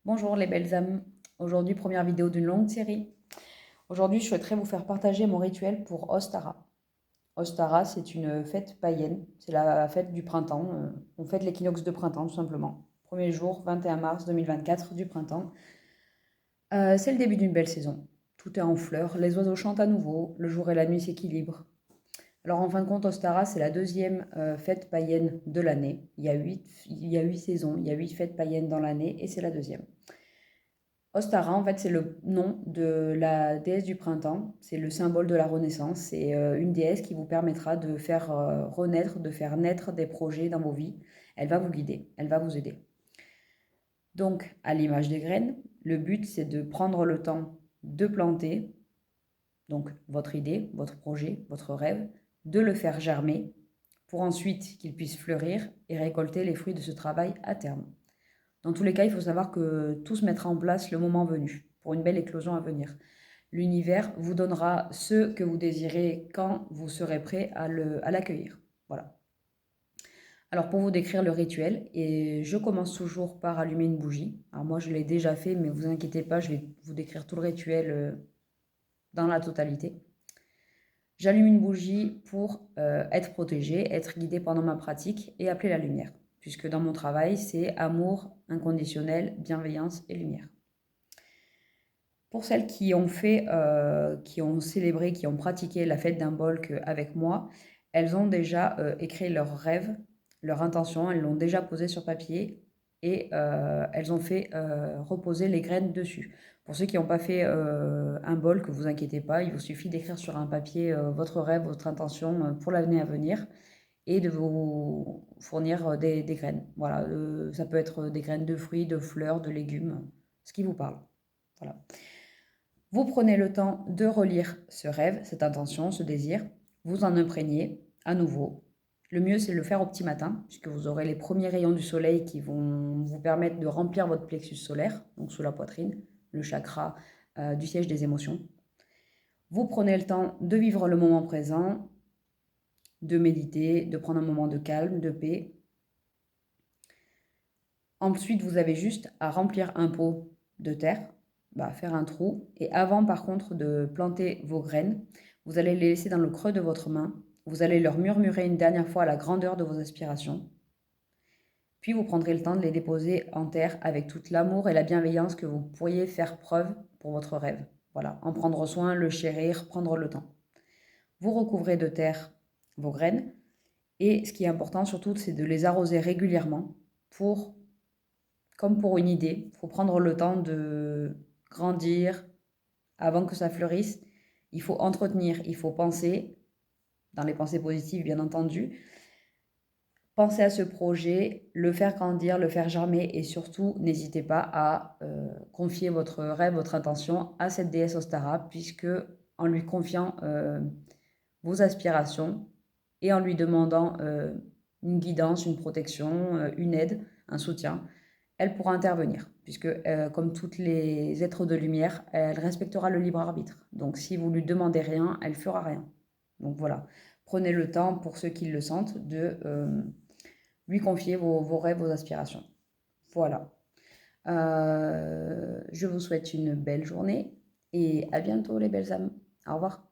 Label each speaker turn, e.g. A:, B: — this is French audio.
A: Bonjour les belles âmes. Aujourd'hui, première vidéo d'une longue série. Aujourd'hui, je souhaiterais vous faire partager mon rituel pour Ostara. Ostara, c'est une fête païenne. C'est la fête du printemps. On fête l'équinoxe de printemps, tout simplement. Premier jour, 21 mars 2024 du printemps. C'est le début d'une belle saison. Tout est en fleurs, les oiseaux chantent à nouveau, le jour et la nuit s'équilibrent. Alors en fin de compte, Ostara, c'est la deuxième fête païenne de l'année. Il y a huit saisons, il y a 8 fêtes païennes dans l'année et c'est la deuxième. Ostara, en fait, c'est le nom de la déesse du printemps. C'est le symbole de la renaissance. C'est une déesse qui vous permettra de faire renaître, de faire naître des projets dans vos vies. Elle va vous guider, elle va vous aider. Donc, à l'image des graines, le but, c'est de prendre le temps de planter, donc votre idée, votre projet, votre rêve, de le faire germer pour ensuite qu'il puisse fleurir et récolter les fruits de ce travail à terme. Dans tous les cas, il faut savoir que tout se mettra en place le moment venu, pour une belle éclosion à venir. L'univers vous donnera ce que vous désirez quand vous serez prêt à l'accueillir. Voilà. Alors pour vous décrire le rituel, et je commence toujours par allumer une bougie. Alors moi je l'ai déjà fait, mais vous inquiétez pas, je vais vous décrire tout le rituel dans la totalité. J'allume une bougie pour être protégée, être guidée pendant ma pratique et appeler la lumière, puisque dans mon travail, c'est amour inconditionnel, bienveillance et lumière. Pour celles qui ont fait, qui ont célébré, qui ont pratiqué la fête d'un bolk avec moi, elles ont déjà écrit leurs rêves, leur intention, elles l'ont déjà posé sur papier et elles ont fait reposer les graines dessus. Pour ceux qui n'ont pas fait un bolk, vous inquiétez pas, il vous suffit d'écrire sur un papier votre rêve, votre intention pour l'année à venir et de vous fournir des graines. Voilà, ça peut être des graines de fruits, de fleurs, de légumes, ce qui vous parle. Voilà. Vous prenez le temps de relire ce rêve, cette intention, ce désir, vous en imprégnez à nouveau. Le mieux, c'est de le faire au petit matin, puisque vous aurez les premiers rayons du soleil qui vont vous permettre de remplir votre plexus solaire, donc sous la poitrine, le chakra du siège des émotions. Vous prenez le temps de vivre le moment présent, de méditer, de prendre un moment de calme, de paix. Ensuite, vous avez juste à remplir un pot de terre, faire un trou. Et avant, par contre, de planter vos graines, vous allez les laisser dans le creux de votre main. Vous allez leur murmurer une dernière fois la grandeur de vos aspirations. Puis vous prendrez le temps de les déposer en terre avec toute l'amour et la bienveillance que vous pourriez faire preuve pour votre rêve. Voilà, en prendre soin, le chérir, prendre le temps. Vous recouvrez de terre vos graines. Et ce qui est important surtout, c'est de les arroser régulièrement pour comme pour une idée, il faut prendre le temps de grandir avant que ça fleurisse. Il faut entretenir, il faut penser, dans les pensées positives bien entendu, penser à ce projet, le faire grandir, le faire germer et surtout n'hésitez pas à confier votre rêve, votre intention à cette déesse Ostara puisque en lui confiant vos aspirations et en lui demandant une guidance, une protection, une aide, un soutien, elle pourra intervenir, puisque comme toutes les êtres de lumière, elle respectera le libre arbitre. Donc si vous lui demandez rien, elle fera rien. Donc voilà, prenez le temps, pour ceux qui le sentent, de lui confier vos rêves, vos aspirations. Voilà. Je vous souhaite une belle journée et à bientôt les belles âmes. Au revoir.